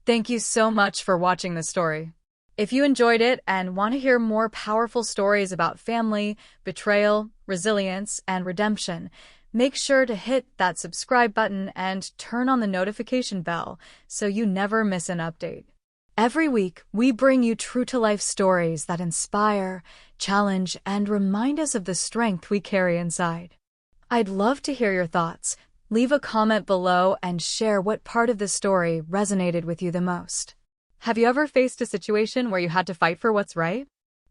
Thank you so much for watching this story. If you enjoyed it and want to hear more powerful stories about family, betrayal, resilience, and redemption, make sure to hit that subscribe button and turn on the notification bell so you never miss an update. Every week, we bring you true-to-life stories that inspire, challenge, and remind us of the strength we carry inside. I'd love to hear your thoughts. Leave a comment below and share what part of the story resonated with you the most. Have you ever faced a situation where you had to fight for what's right?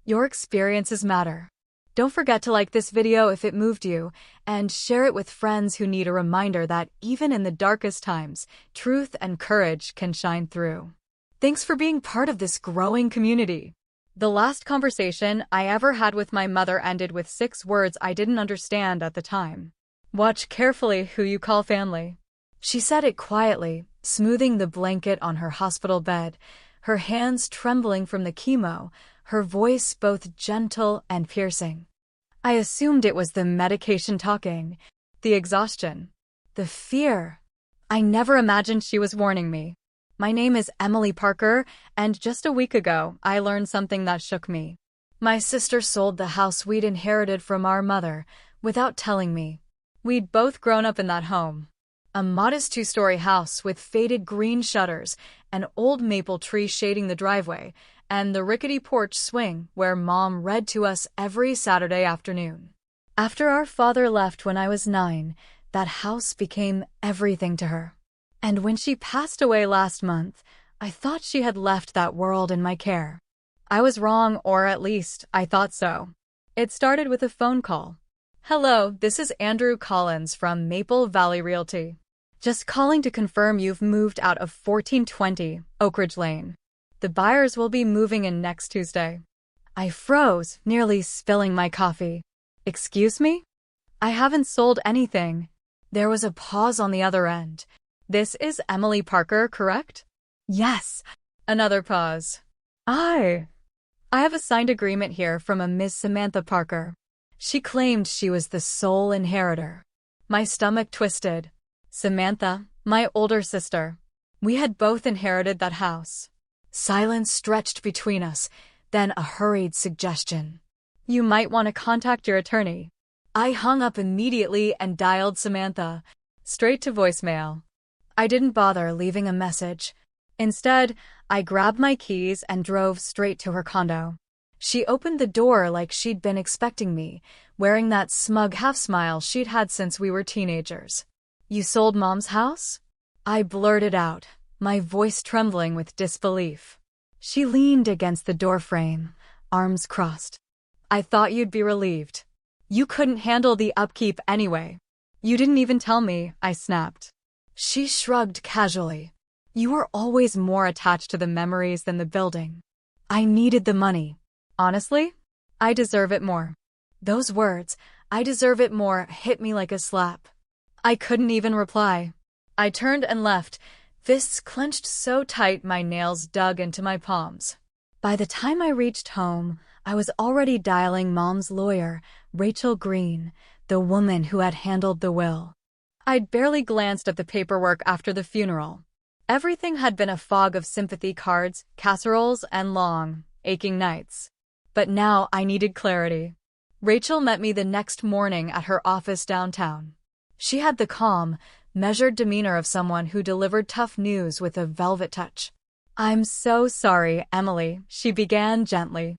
Your experiences matter. Don't forget to like this video if it moved you, and share it with friends who need a reminder that even in the darkest times, truth and courage can shine through. Thanks for being part of this growing community. The last conversation I ever had with my mother ended with 6 words I didn't understand at the time. Watch carefully who you call family. She said it quietly, smoothing the blanket on her hospital bed, her hands trembling from the chemo, her voice both gentle and piercing. I assumed it was the medication talking, the exhaustion, the fear. I never imagined she was warning me. My name is Emily Parker, and just a week ago, I learned something that shook me. My sister sold the house we'd inherited from our mother without telling me. We'd both grown up in that home. A modest 2-story house with faded green shutters, an old maple tree shading the driveway, and the rickety porch swing where Mom read to us every Saturday afternoon. After our father left when I was 9, that house became everything to her. And when she passed away last month, I thought she had left that world in my care. I was wrong, or at least I thought so. It started with a phone call. "Hello, this is Andrew Collins from Maple Valley Realty. Just calling to confirm you've moved out of 1420 Oak Ridge Lane. The buyers will be moving in next Tuesday." I froze, nearly spilling my coffee. "Excuse me? I haven't sold anything." There was a pause on the other end. "This is Emily Parker, correct?" "Yes." Another pause. I have a signed agreement here from a Miss Samantha Parker. She claimed she was the sole inheritor." My stomach twisted. Samantha, my older sister. We had both inherited that house. Silence stretched between us, then a hurried suggestion. "You might want to contact your attorney." I hung up immediately and dialed Samantha, straight to voicemail. I didn't bother leaving a message. Instead, I grabbed my keys and drove straight to her condo. She opened the door like she'd been expecting me, wearing that smug half-smile she'd had since we were teenagers. "You sold Mom's house?" I blurted out, my voice trembling with disbelief. She leaned against the doorframe, arms crossed. "I thought you'd be relieved. You couldn't handle the upkeep anyway." "You didn't even tell me," I snapped. She shrugged casually. "You were always more attached to the memories than the building." I needed the money. Honestly, I deserve it more. Those words, "I deserve it more," hit me like a slap. I couldn't even reply. I turned and left, fists clenched so tight my nails dug into my palms. By the time I reached home, I was already dialing Mom's lawyer, Rachel Green, the woman who had handled the will. I'd barely glanced at the paperwork after the funeral. Everything had been a fog of sympathy cards, casseroles, and long, aching nights. But now I needed clarity. Rachel met me the next morning at her office downtown. She had the calm, measured demeanor of someone who delivered tough news with a velvet touch. "I'm so sorry, Emily," she began gently.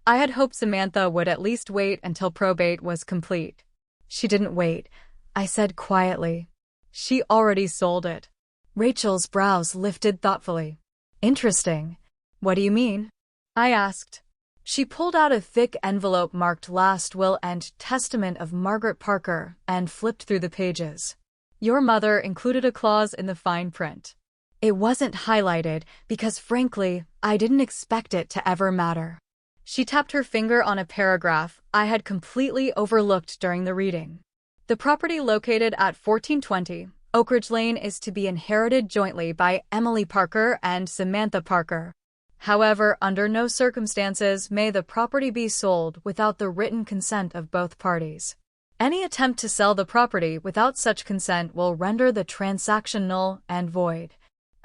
"I had hoped Samantha would at least wait until probate was complete." "She didn't wait," I said quietly. "She already sold it." Rachel's brows lifted thoughtfully. "Interesting. What do you mean?" I asked. She pulled out a thick envelope marked "Last Will and Testament of Margaret Parker" and flipped through the pages. "Your mother included a clause in the fine print." It wasn't highlighted because, frankly, I didn't expect it to ever matter. She tapped her finger on a paragraph I had completely overlooked during the reading. "The property located at 1420 Oak Ridge Lane is to be inherited jointly by Emily Parker and Samantha Parker. However, under no circumstances may the property be sold without the written consent of both parties. Any attempt to sell the property without such consent will render the transaction null and void."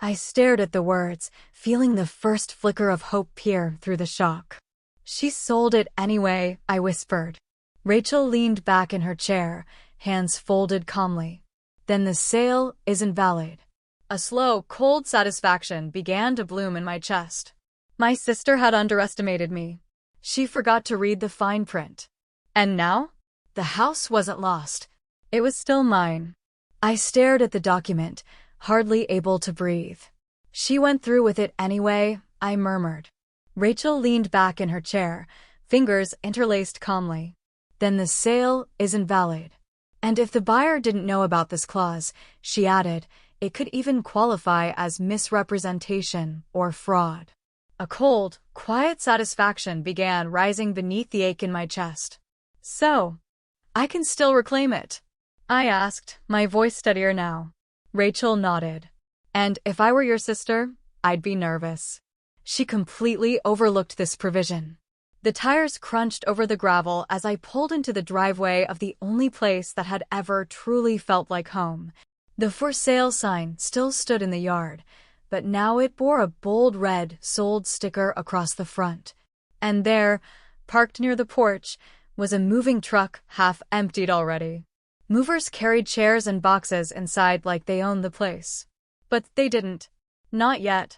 I stared at the words, feeling the first flicker of hope peer through the shock. She sold it anyway, I whispered. Rachel leaned back in her chair, hands folded calmly. Then the sale isn't valid. A slow, cold satisfaction began to bloom in my chest. My sister had underestimated me. She forgot to read the fine print. And now? The house wasn't lost. It was still mine. I stared at the document, hardly able to breathe. She went through with it anyway, I murmured. Rachel leaned back in her chair, fingers interlaced calmly. Then the sale isn't valid. And if the buyer didn't know about this clause, she added, it could even qualify as misrepresentation or fraud. A cold, quiet satisfaction began rising beneath the ache in my chest. So, I can still reclaim it? I asked, my voice steadier now. Rachel nodded. And if I were your sister, I'd be nervous. She completely overlooked this provision. The tires crunched over the gravel as I pulled into the driveway of the only place that had ever truly felt like home. The for sale sign still stood in the yard, but now it bore a bold red sold sticker across the front. And there, parked near the porch, was a moving truck half emptied already. Movers carried chairs and boxes inside like they owned the place. But they didn't. Not yet.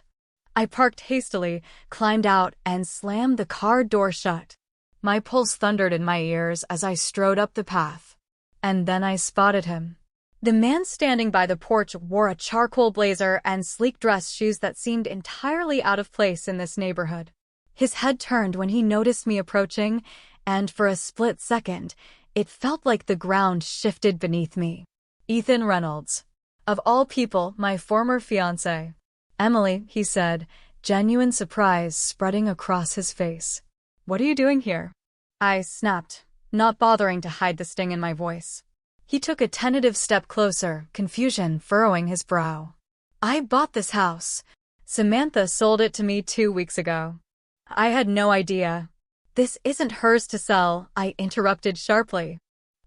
I parked hastily, climbed out, and slammed the car door shut. My pulse thundered in my ears as I strode up the path. And then I spotted him. The man standing by the porch wore a charcoal blazer and sleek dress shoes that seemed entirely out of place in this neighborhood. His head turned when he noticed me approaching, and for a split second, it felt like the ground shifted beneath me. Ethan Reynolds. Of all people, my former fiancé. Emily, he said, genuine surprise spreading across his face. What are you doing here? I snapped, not bothering to hide the sting in my voice. He took a tentative step closer, confusion furrowing his brow. I bought this house. Samantha sold it to me 2 weeks ago. I had no idea. This isn't hers to sell, I interrupted sharply.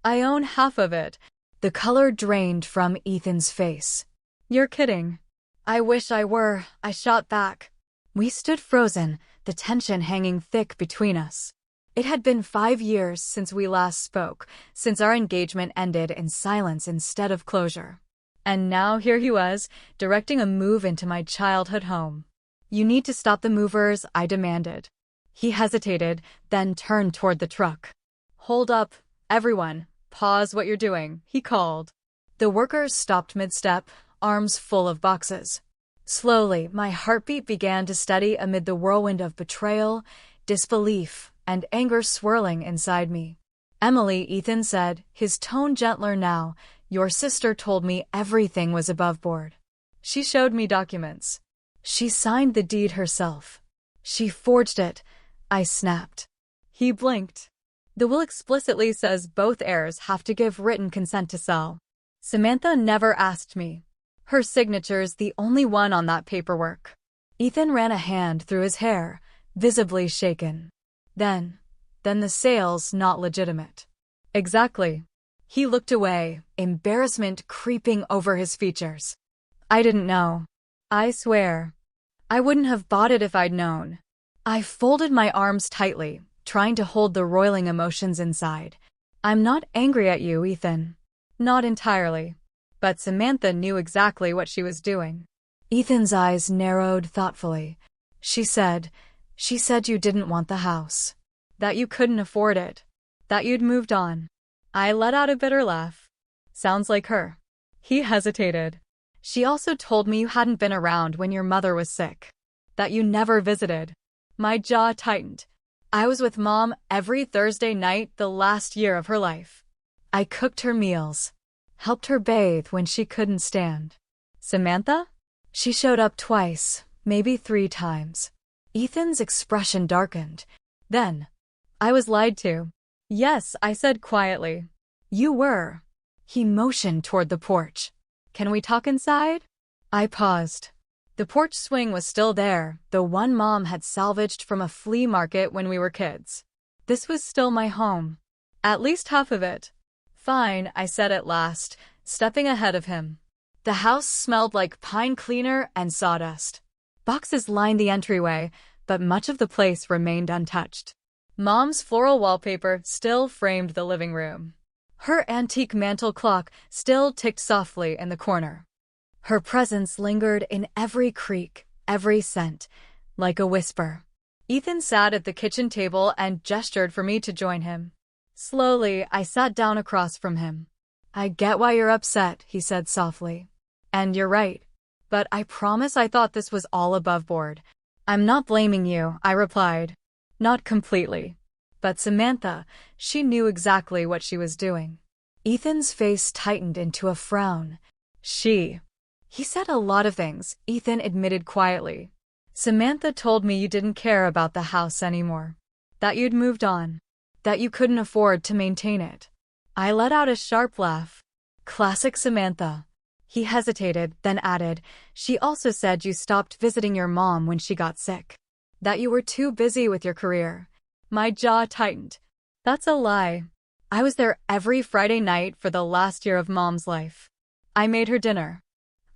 I own half of it. The color drained from Ethan's face. You're kidding. I wish I were, I shot back. We stood frozen, the tension hanging thick between us. It had been 5 years since we last spoke, since our engagement ended in silence instead of closure. And now here he was, directing a move into my childhood home. You need to stop the movers, I demanded. He hesitated, then turned toward the truck. Hold up, everyone. Pause what you're doing, he called. The workers stopped mid-step, arms full of boxes. Slowly, my heartbeat began to steady amid the whirlwind of betrayal, disbelief, and anger swirling inside me. Emily, Ethan said, his tone gentler now, your sister told me everything was above board. She showed me documents. She signed the deed herself. She forged it, I snapped. He blinked. The will explicitly says both heirs have to give written consent to sell. Samantha never asked me. Her signature's the only one on that paperwork. Ethan ran a hand through his hair, visibly shaken. Then the sale's not legitimate. Exactly. He looked away, embarrassment creeping over his features. I didn't know. I swear. I wouldn't have bought it if I'd known. I folded my arms tightly, trying to hold the roiling emotions inside. I'm not angry at you, Ethan. Not entirely. But Samantha knew exactly what she was doing. Ethan's eyes narrowed thoughtfully. She said you didn't want the house. That you couldn't afford it. That you'd moved on. I let out a bitter laugh. Sounds like her. He hesitated. She also told me you hadn't been around when your mother was sick. That you never visited. My jaw tightened. I was with Mom every Thursday night the last year of her life. I cooked her meals. Helped her bathe when she couldn't stand. Samantha? She showed up twice, maybe 3 times. Ethan's expression darkened. Then, I was lied to. Yes, I said quietly. You were. He motioned toward the porch. Can we talk inside? I paused. The porch swing was still there, the one Mom had salvaged from a flea market when we were kids. This was still my home. At least half of it. Fine, I said at last, stepping ahead of him. The house smelled like pine cleaner and sawdust. Boxes lined the entryway, but much of the place remained untouched. Mom's floral wallpaper still framed the living room. Her antique mantel clock still ticked softly in the corner. Her presence lingered in every creak, every scent, like a whisper. Ethan sat at the kitchen table and gestured for me to join him. Slowly, I sat down across from him. "I get why you're upset," he said softly. "And you're right. But I promise I thought this was all above board." "I'm not blaming you," I replied. "Not completely." But Samantha, she knew exactly what she was doing. Ethan's face tightened into a frown. He said a lot of things, Ethan admitted quietly. "Samantha told me you didn't care about the house anymore. That you'd moved on. That you couldn't afford to maintain it." I let out a sharp laugh. Classic Samantha. He hesitated, then added, "She also said you stopped visiting your mom when she got sick. That you were too busy with your career." My jaw tightened. "That's a lie. I was there every Friday night for the last year of Mom's life. I made her dinner.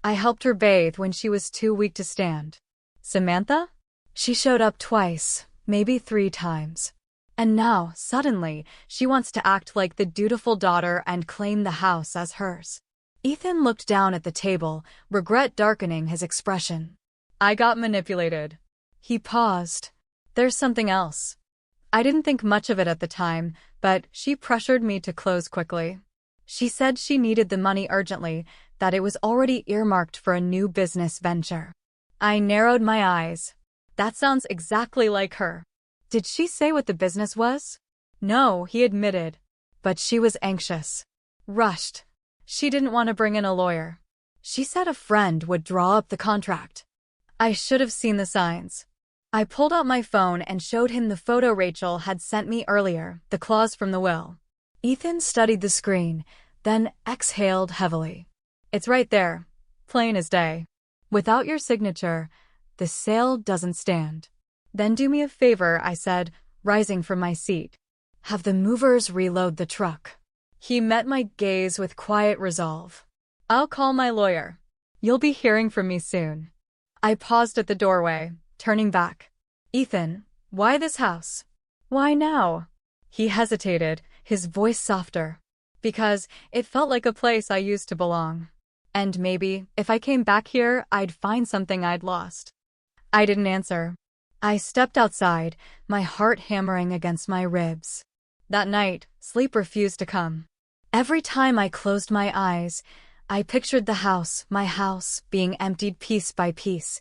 I helped her bathe when she was too weak to stand." "Samantha?" "She showed up twice, maybe 3 times. And now, suddenly, she wants to act like the dutiful daughter and claim the house as hers." Ethan looked down at the table, regret darkening his expression. "I got manipulated." He paused. "There's something else. I didn't think much of it at the time, but she pressured me to close quickly. She said she needed the money urgently, that it was already earmarked for a new business venture." I narrowed my eyes. That sounds exactly like her. "Did she say what the business was?" "No," he admitted. "But she was anxious. Rushed. She didn't want to bring in a lawyer. She said a friend would draw up the contract." I should have seen the signs. I pulled out my phone and showed him the photo Rachel had sent me earlier, the clause from the will. Ethan studied the screen, then exhaled heavily. "It's right there, plain as day. Without your signature, the sale doesn't stand." "Then do me a favor," I said, rising from my seat. "Have the movers reload the truck." He met my gaze with quiet resolve. "I'll call my lawyer. You'll be hearing from me soon." I paused at the doorway, turning back. "Ethan, why this house? Why now?" He hesitated, his voice softer. "Because it felt like a place I used to belong. And maybe, if I came back here, I'd find something I'd lost." I didn't answer. I stepped outside, my heart hammering against my ribs. That night, sleep refused to come. Every time I closed my eyes, I pictured the house, my house, being emptied piece by piece.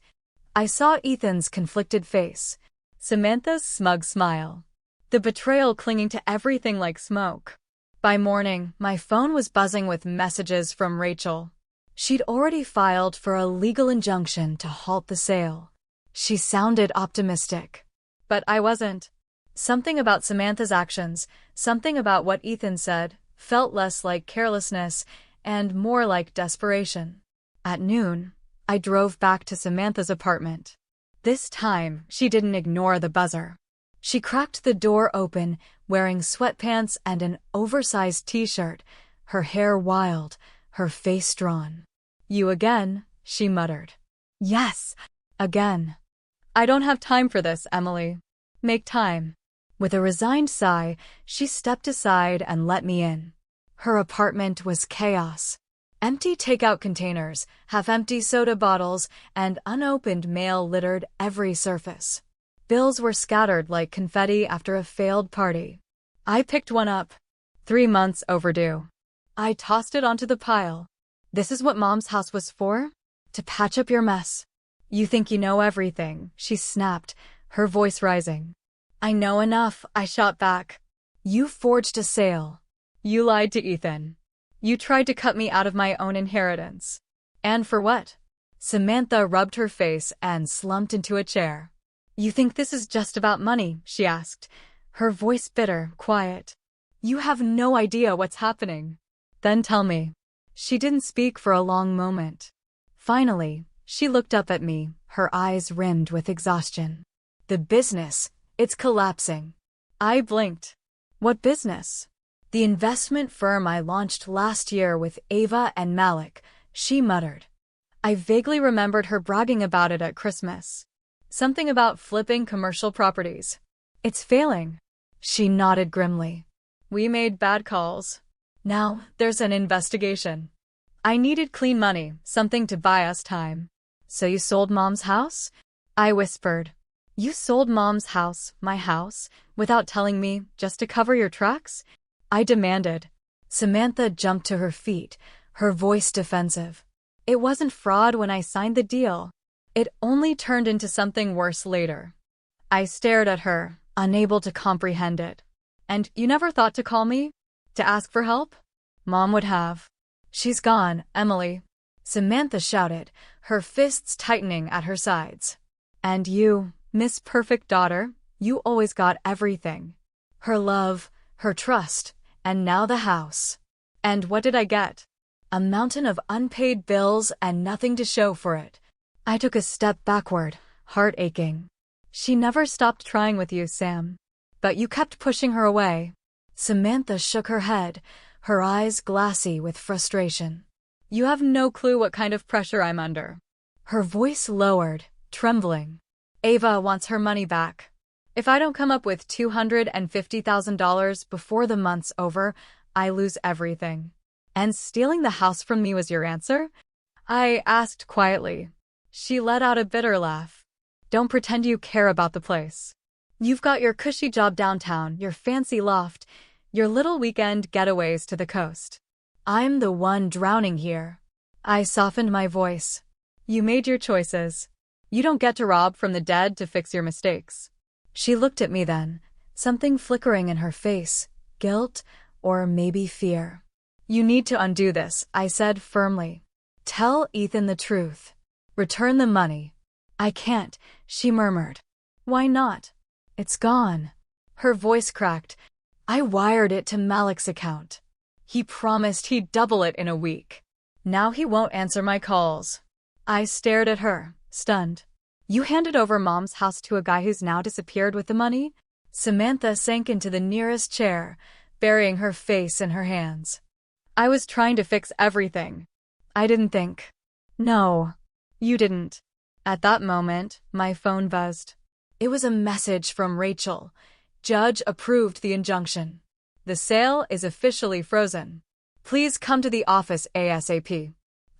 I saw Ethan's conflicted face, Samantha's smug smile, the betrayal clinging to everything like smoke. By morning, my phone was buzzing with messages from Rachel. She'd already filed for a legal injunction to halt the sale. She sounded optimistic. But I wasn't. Something about Samantha's actions, something about what Ethan said, felt less like carelessness and more like desperation. At noon, I drove back to Samantha's apartment. This time, she didn't ignore the buzzer. She cracked the door open, wearing sweatpants and an oversized t-shirt, her hair wild, her face drawn. "You again," she muttered. "Yes, again." "I don't have time for this, Emily. Make time." With a resigned sigh, she stepped aside and let me in. Her apartment was chaos. Empty takeout containers, half-empty soda bottles, and unopened mail littered every surface. Bills were scattered like confetti after a failed party. I picked one up. 3 months overdue. I tossed it onto the pile. "This is what Mom's house was for? To patch up your mess." "You think you know everything," she snapped, her voice rising. "I know enough," I shot back. "You forged a sale. You lied to Ethan. You tried to cut me out of my own inheritance. And for what?" Samantha rubbed her face and slumped into a chair. "You think this is just about money?" she asked, her voice bitter, quiet. "You have no idea what's happening." "Then tell me." She didn't speak for a long moment. Finally, she looked up at me, her eyes rimmed with exhaustion. "The business, it's collapsing." I blinked. "What business?" "The investment firm I launched last year with Ava and Malik," she muttered. I vaguely remembered her bragging about it at Christmas. Something about flipping commercial properties. It's failing. She nodded grimly. We made bad calls. Now, there's an investigation. I needed clean money, something to buy us time. So you sold Mom's house? I whispered. You sold Mom's house, my house, without telling me, just to cover your tracks? I demanded. Samantha jumped to her feet, her voice defensive. It wasn't fraud when I signed the deal. It only turned into something worse later. I stared at her, unable to comprehend it. And you never thought to call me? To ask for help? Mom would have. She's gone, Emily. Samantha shouted, her fists tightening at her sides. And you, Miss Perfect Daughter, you always got everything. Her love, her trust, and now the house. And what did I get? A mountain of unpaid bills and nothing to show for it. I took a step backward, heart aching. She never stopped trying with you, Sam. But you kept pushing her away. Samantha shook her head, her eyes glassy with frustration. You have no clue what kind of pressure I'm under. Her voice lowered, trembling. Ava wants her money back. If I don't come up with $250,000 before the month's over, I lose everything. And stealing the house from me was your answer? I asked quietly. She let out a bitter laugh. Don't pretend you care about the place. You've got your cushy job downtown, your fancy loft, your little weekend getaways to the coast. I'm the one drowning here. I softened my voice. You made your choices. You don't get to rob from the dead to fix your mistakes. She looked at me then, something flickering in her face, guilt, or maybe fear. You need to undo this, I said firmly. Tell Ethan the truth. Return the money. I can't, she murmured. Why not? It's gone. Her voice cracked. I wired it to Malik's account. He promised he'd double it in a week. Now he won't answer my calls. I stared at her, stunned. You handed over Mom's house to a guy who's now disappeared with the money? Samantha sank into the nearest chair, burying her face in her hands. I was trying to fix everything. I didn't think. No, you didn't. At that moment, my phone buzzed. It was a message from Rachel. Judge approved the injunction. The sale is officially frozen. Please come to the office ASAP.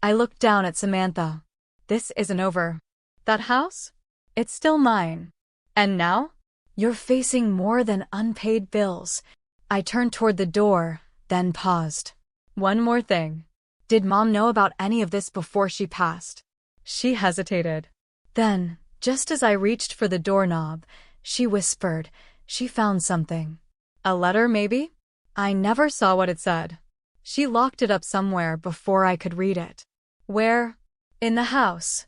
I looked down at Samantha. This isn't over. That house? It's still mine. And now? You're facing more than unpaid bills. I turned toward the door, then paused. One more thing. Did Mom know about any of this before she passed? She hesitated. Then, just as I reached for the doorknob, she whispered, she found something. A letter, maybe? I never saw what it said. She locked it up somewhere before I could read it. Where? In the house.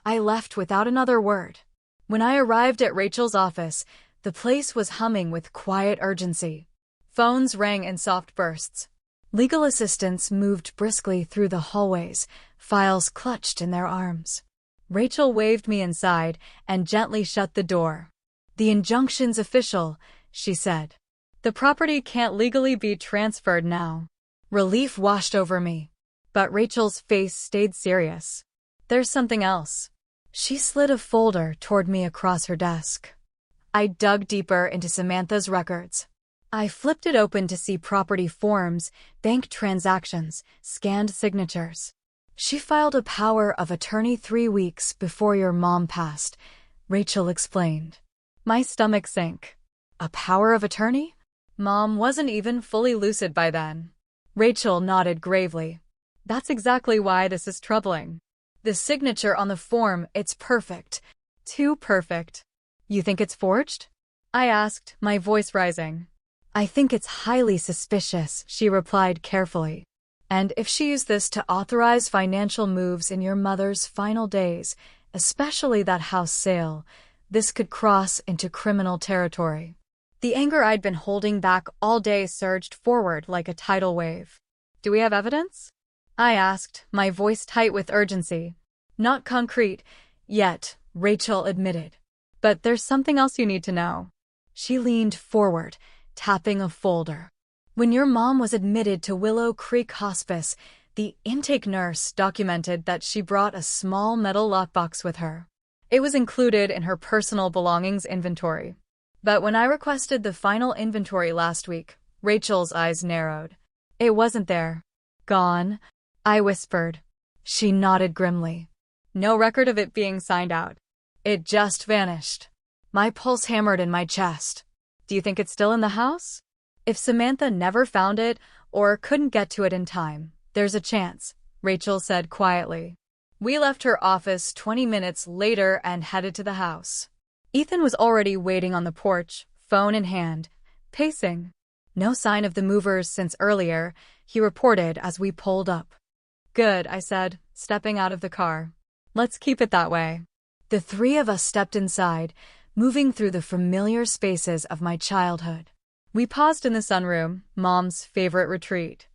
I left without another word. When I arrived at Rachel's office, the place was humming with quiet urgency. Phones rang in soft bursts. Legal assistants moved briskly through the hallways, files clutched in their arms. Rachel waved me inside and gently shut the door. The injunction's official, she said. The property can't legally be transferred now. Relief washed over me. But Rachel's face stayed serious. There's something else. She slid a folder toward me across her desk. I dug deeper into Samantha's records. I flipped it open to see property forms, bank transactions, scanned signatures. She filed a power of attorney 3 weeks before your mom passed, Rachel explained. My stomach sank. A power of attorney? Mom wasn't even fully lucid by then. Rachel nodded gravely. That's exactly why this is troubling. The signature on the form, it's perfect. Too perfect. You think it's forged? I asked, my voice rising. I think it's highly suspicious, she replied carefully. And if she used this to authorize financial moves in your mother's final days, especially that house sale, this could cross into criminal territory. The anger I'd been holding back all day surged forward like a tidal wave. Do we have evidence? I asked, my voice tight with urgency. Not concrete, yet, Rachel admitted. But there's something else you need to know. She leaned forward, tapping a folder. When your mom was admitted to Willow Creek Hospice, The intake nurse documented that she brought a small metal lockbox with her. It was included in her personal belongings inventory. But when I requested the final inventory last week, Rachel's eyes narrowed. It wasn't there. Gone, I whispered. She nodded grimly. No record of it being signed out. It just vanished. My pulse hammered in my chest. Do you think it's still in the house? If Samantha never found it or couldn't get to it in time, there's a chance, Rachel said quietly. We left her office 20 minutes later and headed to the house. Ethan was already waiting on the porch, phone in hand, pacing. No sign of the movers since earlier, he reported as we pulled up. Good, I said, stepping out of the car. Let's keep it that way. The three of us stepped inside, moving through the familiar spaces of my childhood. We paused in the sunroom, Mom's favorite retreat.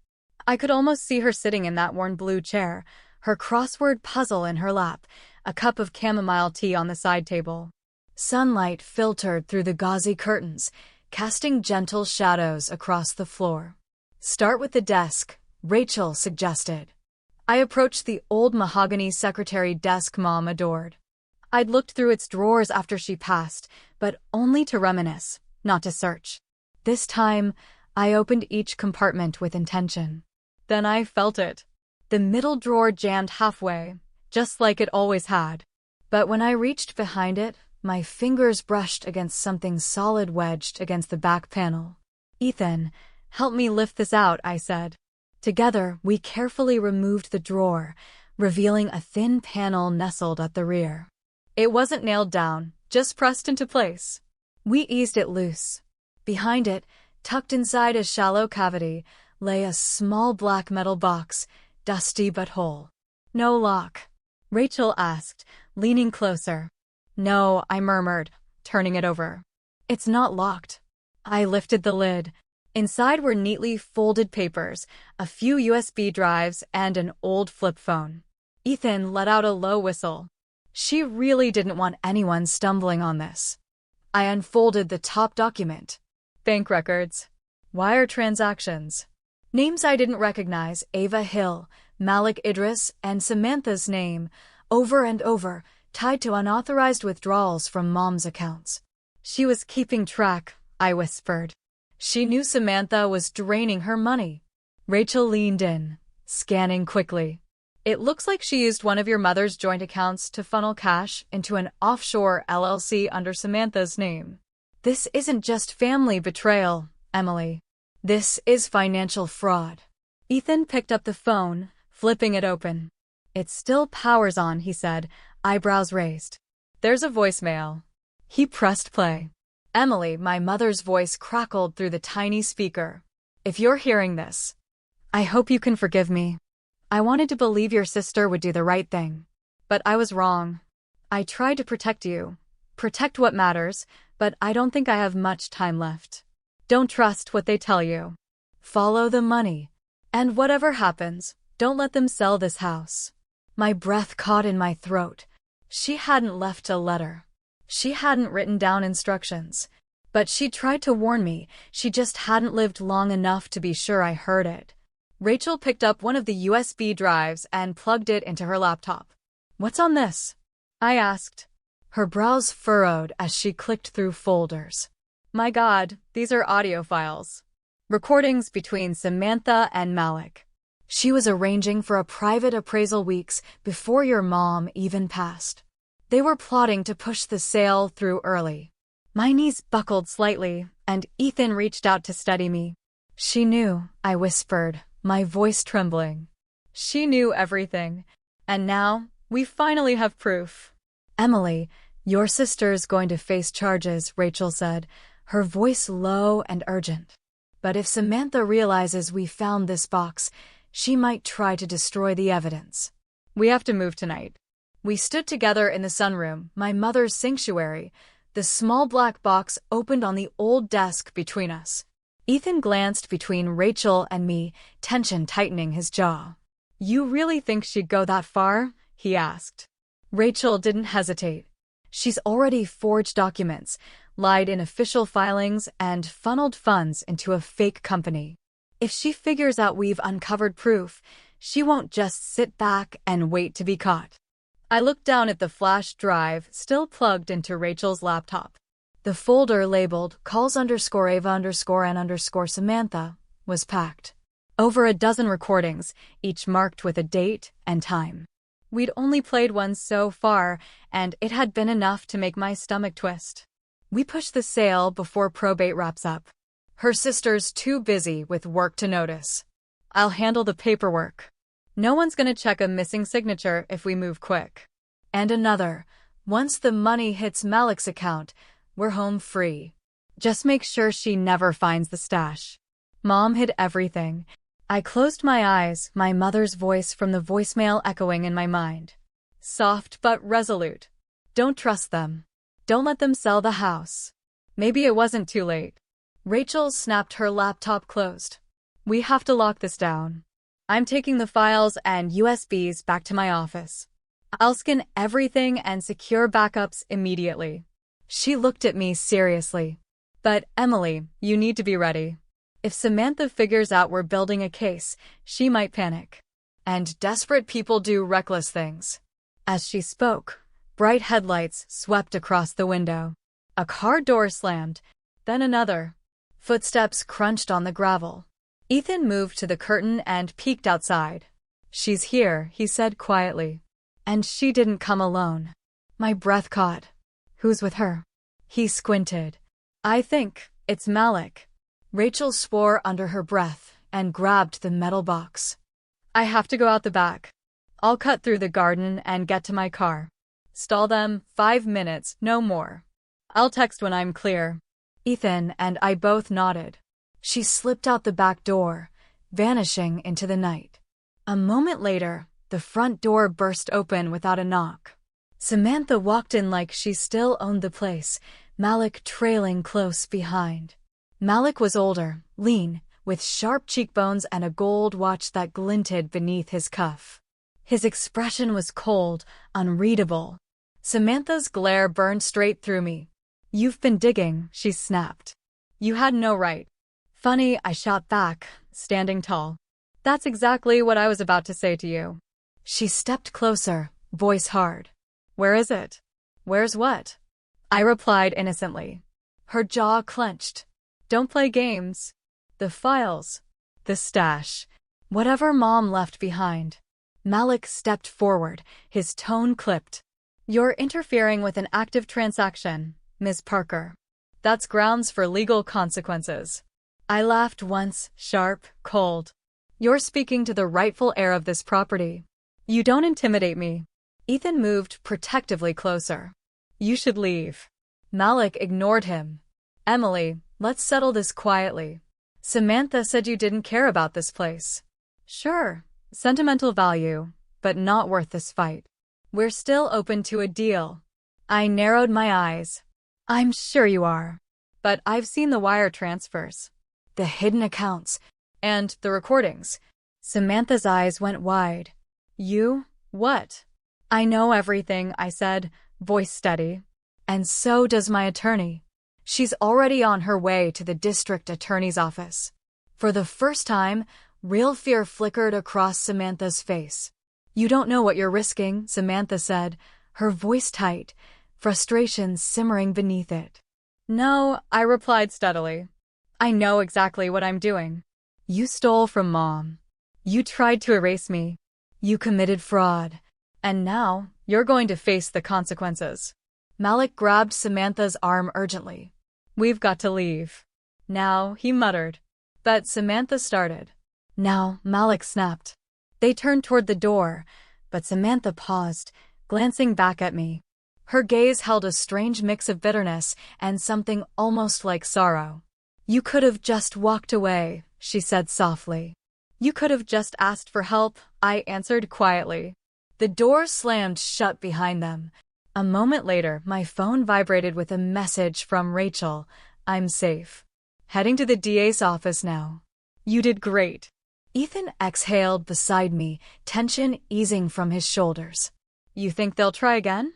I could almost see her sitting in that worn blue chair, her crossword puzzle in her lap, a cup of chamomile tea on the side table. Sunlight filtered through the gauzy curtains, casting gentle shadows across the floor. Start with the desk, Rachel suggested. I approached the old mahogany secretary desk Mom adored. I'd looked through its drawers after she passed, but only to reminisce, not to search. This time, I opened each compartment with intention. Then I felt it. The middle drawer jammed halfway, just like it always had. But when I reached behind it, my fingers brushed against something solid wedged against the back panel. Ethan, help me lift this out, I said. Together, we carefully removed the drawer, revealing a thin panel nestled at the rear. It wasn't nailed down, just pressed into place. We eased it loose. Behind it, tucked inside a shallow cavity, lay a small black metal box, dusty but whole. No lock? Rachel asked, leaning closer. No, I murmured, turning it over. It's not locked. I lifted the lid. Inside were neatly folded papers, a few USB drives, and an old flip phone. Ethan let out a low whistle. She really didn't want anyone stumbling on this. I unfolded the top document. Bank records. Wire transactions. Names I didn't recognize, Ava Hill, Malik Idris, and Samantha's name, over and over, tied to unauthorized withdrawals from Mom's accounts. She was keeping track, I whispered. She knew Samantha was draining her money. Rachel leaned in, scanning quickly. It looks like she used one of your mother's joint accounts to funnel cash into an offshore LLC under Samantha's name. This isn't just family betrayal, Emily. This is financial fraud. Ethan picked up the phone, flipping it open. It still powers on, he said, eyebrows raised. There's a voicemail. He pressed play. Emily, my mother's voice crackled through the tiny speaker. If you're hearing this, I hope you can forgive me. I wanted to believe your sister would do the right thing. But I was wrong. I tried to protect you. Protect what matters, but I don't think I have much time left. Don't trust what they tell you. Follow the money. And whatever happens, don't let them sell this house. My breath caught in my throat. She hadn't left a letter. She hadn't written down instructions. But she tried to warn me. She just hadn't lived long enough to be sure I heard it. Rachel picked up one of the USB drives and plugged it into her laptop. What's on this? I asked. Her brows furrowed as she clicked through folders. My God, these are audio files. Recordings between Samantha and Malik. She was arranging for a private appraisal weeks before your mom even passed. They were plotting to push the sale through early. My knees buckled slightly, and Ethan reached out to steady me. She knew, I whispered, my voice trembling. She knew everything. And now, we finally have proof. Emily, your sister's going to face charges, Rachel said, her voice low and urgent. But if Samantha realizes we found this box, she might try to destroy the evidence. We have to move tonight. We stood together in the sunroom, my mother's sanctuary. The small black box opened on the old desk between us. Ethan glanced between Rachel and me, tension tightening his jaw. You really think she'd go that far? He asked. Rachel didn't hesitate. She's already forged documents, lied in official filings, and funneled funds into a fake company. If she figures out we've uncovered proof, She won't just sit back and wait to be caught. I looked down at the flash drive still plugged into Rachel's laptop. The folder labeled calls_Ava_N_Samantha was packed. Over a dozen recordings, each marked with a date and time. We'd only played one so far, and it had been enough to make my stomach twist. We push the sale before probate wraps up. Her sister's too busy with work to notice. I'll handle the paperwork. No one's gonna check a missing signature if we move quick. And another, once the money hits Malik's account, we're home free. Just make sure she never finds the stash. Mom hid everything. I closed my eyes, my mother's voice from the voicemail echoing in my mind. Soft but resolute. Don't trust them. Don't let them sell the house. Maybe it wasn't too late. Rachel snapped her laptop closed. We have to lock this down. I'm taking the files and USBs back to my office. I'll scan everything and secure backups immediately. She looked at me seriously. But Emily, you need to be ready. If Samantha figures out we're building a case, she might panic. And desperate people do reckless things. As she spoke, bright headlights swept across the window. A car door slammed, then another. Footsteps crunched on the gravel. Ethan moved to the curtain and peeked outside. She's here, he said quietly. And she didn't come alone. My breath caught. Who's with her? He squinted. I think it's Malik. Rachel swore under her breath and grabbed the metal box. I have to go out the back. I'll cut through the garden and get to my car. Stall them 5 minutes, no more. I'll text when I'm clear. Ethan and I both nodded. She slipped out the back door, vanishing into the night. A moment later, the front door burst open without a knock. Samantha walked in like she still owned the place, Malik trailing close behind. Malik was older, lean, with sharp cheekbones and a gold watch that glinted beneath his cuff. His expression was cold, unreadable. Samantha's glare burned straight through me. You've been digging, she snapped. You had no right. Funny, I shot back, standing tall. That's exactly what I was about to say to you. She stepped closer, voice hard. Where is it? Where's what? I replied innocently. Her jaw clenched. Don't play games. The files. The stash. Whatever Mom left behind. Malik stepped forward, his tone clipped. You're interfering with an active transaction, Ms. Parker. That's grounds for legal consequences. I laughed once, sharp, cold. You're speaking to the rightful heir of this property. You don't intimidate me. Ethan moved protectively closer. You should leave. Malik ignored him. Emily, let's settle this quietly. Samantha said you didn't care about this place. Sure, sentimental value, but not worth this fight. We're still open to a deal. I narrowed my eyes. I'm sure you are. But I've seen the wire transfers. The hidden accounts. And the recordings. Samantha's eyes went wide. You? What? I know everything, I said, voice steady. And so does my attorney. She's already on her way to the district attorney's office. For the first time, real fear flickered across Samantha's face. You don't know what you're risking, Samantha said, her voice tight, frustration simmering beneath it. No, I replied steadily. I know exactly what I'm doing. You stole from Mom. You tried to erase me. You committed fraud. And now, you're going to face the consequences. Malik grabbed Samantha's arm urgently. We've got to leave. Now, he muttered. But Samantha started. Now, Malik snapped. They turned toward the door, but Samantha paused, glancing back at me. Her gaze held a strange mix of bitterness and something almost like sorrow. You could have just walked away, she said softly. You could have just asked for help, I answered quietly. The door slammed shut behind them. A moment later, my phone vibrated with a message from Rachel. I'm safe. Heading to the DA's office now. You did great. Ethan exhaled beside me, tension easing from his shoulders. You think they'll try again?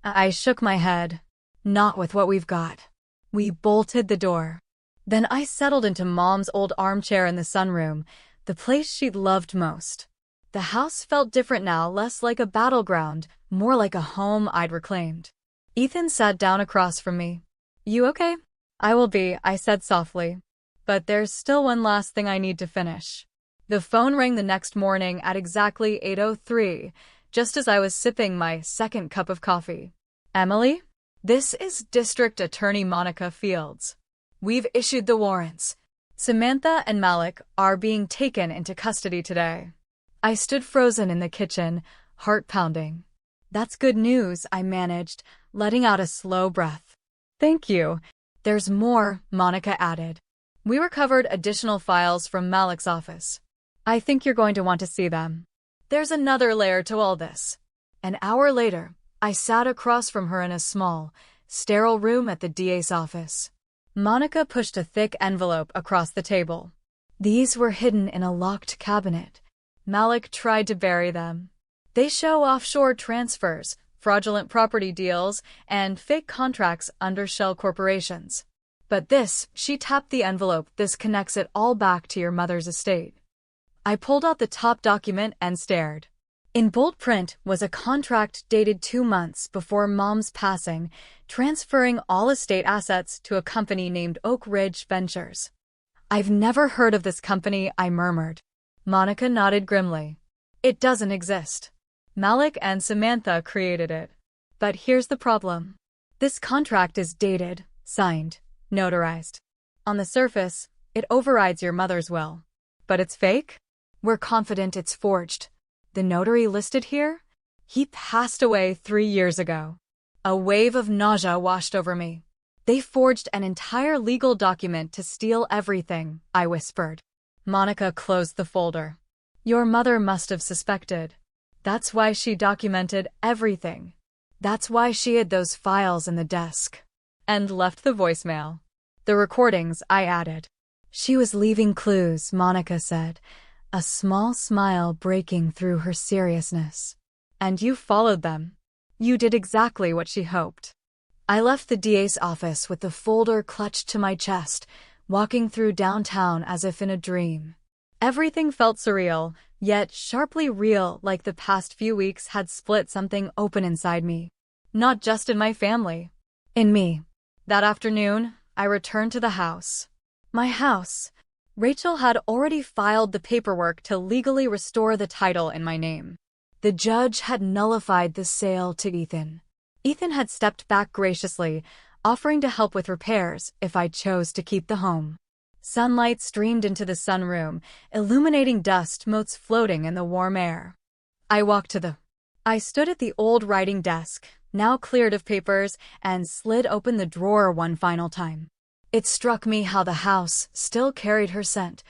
I shook my head. Not with what we've got. We bolted the door. Then I settled into Mom's old armchair in the sunroom, the place she'd loved most. The house felt different now, less like a battleground, more like a home I'd reclaimed. Ethan sat down across from me. "You okay?" "I will be," I said softly. "But there's still one last thing I need to finish." The phone rang the next morning at exactly 8:03, just as I was sipping my second cup of coffee. "Emily? This is District Attorney Monica Fields. We've issued the warrants. Samantha and Malik are being taken into custody today." I stood frozen in the kitchen, heart pounding. "That's good news," I managed, letting out a slow breath. "Thank you." "There's more," Monica added. "We recovered additional files from Malik's office. I think you're going to want to see them." There's another layer to all this. An hour later, I sat across from her in a small, sterile room at the DA's office. Monica pushed a thick envelope across the table. These were hidden in a locked cabinet. Malik tried to bury them. They show offshore transfers, fraudulent property deals, and fake contracts under shell corporations. But this, she tapped the envelope, this connects it all back to your mother's estate. I pulled out the top document and stared. In bold print was a contract dated 2 months before Mom's passing, transferring all estate assets to a company named Oak Ridge Ventures. "I've never heard of this company," I murmured. Monica nodded grimly. "It doesn't exist. Malik and Samantha created it. But here's the problem. This contract is dated, signed, notarized. On the surface, it overrides your mother's will. But it's fake? We're confident it's forged. The notary listed here? He passed away 3 years ago." A wave of nausea washed over me. "They forged an entire legal document to steal everything," I whispered. Monica closed the folder. "Your mother must have suspected. That's why she documented everything. That's why she hid those files in the desk." And left the voicemail. "The recordings," I added. "She was leaving clues," Monica said, a small smile breaking through her seriousness. "And you followed them. You did exactly what she hoped." I left the DA's office with the folder clutched to my chest, walking through downtown as if in a dream. Everything felt surreal, yet sharply real, like the past few weeks had split something open inside me. Not just in my family. In me. That afternoon, I returned to the house. My house. Rachel had already filed the paperwork to legally restore the title in my name. The judge had nullified the sale to Ethan. Ethan had stepped back graciously, offering to help with repairs if I chose to keep the home. Sunlight streamed into the sunroom, illuminating dust motes floating in the warm air. I stood at the old writing desk, now cleared of papers, and slid open the drawer one final time. It struck me how the house still carried her scent,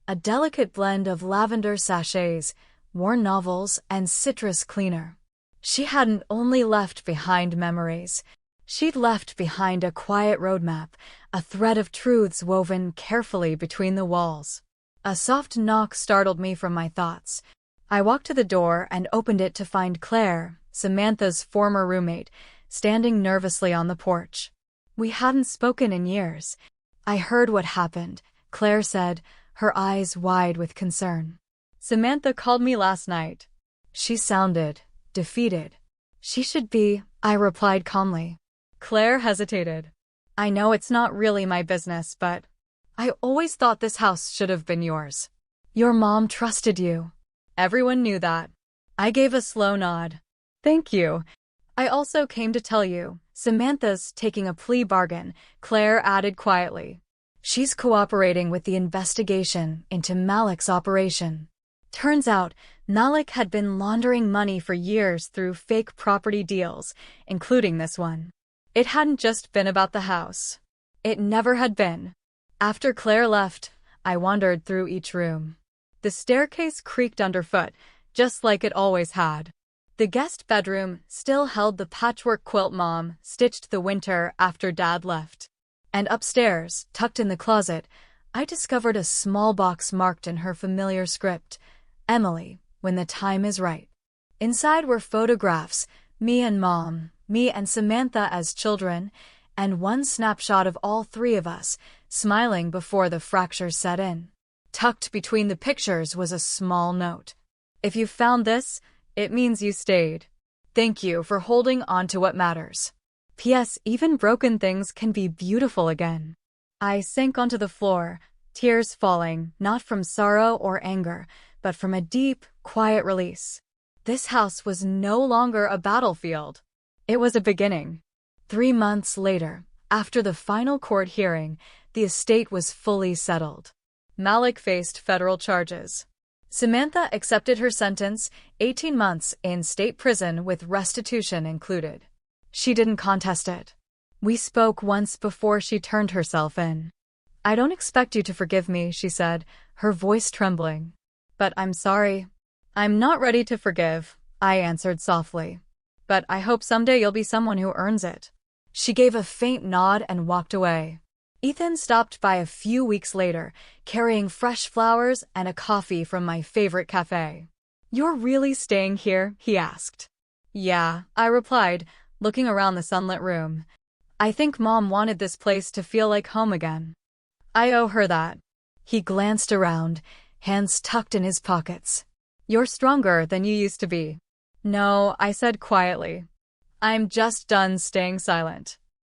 a delicate blend of lavender sachets, worn novels, and citrus cleaner. She hadn't only left behind memories. She'd left behind a quiet roadmap, a thread of truths woven carefully between the walls. A soft knock startled me from my thoughts. I walked to the door and opened it to find Claire, Samantha's former roommate, standing nervously on the porch. We hadn't spoken in years. "I heard what happened," Claire said, her eyes wide with concern. "Samantha called me last night." She sounded defeated. "She should be," I replied calmly. Claire hesitated. "I know it's not really my business, but I always thought this house should have been yours. Your mom trusted you." Everyone knew that. I gave a slow nod. "Thank you. I also came to tell you, Samantha's taking a plea bargain," Claire added quietly. "She's cooperating with the investigation into Malik's operation." Turns out, Malik had been laundering money for years through fake property deals, including this one. It hadn't just been about the house. It never had been. After Claire left, I wandered through each room. The staircase creaked underfoot, just like it always had. The guest bedroom still held the patchwork quilt Mom stitched the winter after Dad left. And upstairs, tucked in the closet, I discovered a small box marked in her familiar script, "Emily, when the time is right." Inside were photographs, me and Mom, me and Samantha as children, and one snapshot of all 3 of us, smiling before the fractures set in. Tucked between the pictures was a small note. If you found this, it means you stayed. Thank you for holding on to what matters. P.S. Even broken things can be beautiful again. I sank onto the floor, tears falling, not from sorrow or anger, but from a deep, quiet release. This house was no longer a battlefield. It was a beginning. 3 months later, after the final court hearing, the estate was fully settled. Malik faced federal charges. Samantha accepted her sentence, 18 months in state prison with restitution included. She didn't contest it. We spoke once before she turned herself in. I don't expect you to forgive me, she said, her voice trembling. But I'm sorry. I'm not ready to forgive, I answered softly. But I hope someday you'll be someone who earns it. She gave a faint nod and walked away. Ethan stopped by a few weeks later, carrying fresh flowers and a coffee from my favorite cafe. You're really staying here? He asked. Yeah, I replied, looking around the sunlit room. I think Mom wanted this place to feel like home again. I owe her that. He glanced around, hands tucked in his pockets. You're stronger than you used to be. No, I said quietly. I'm just done staying silent.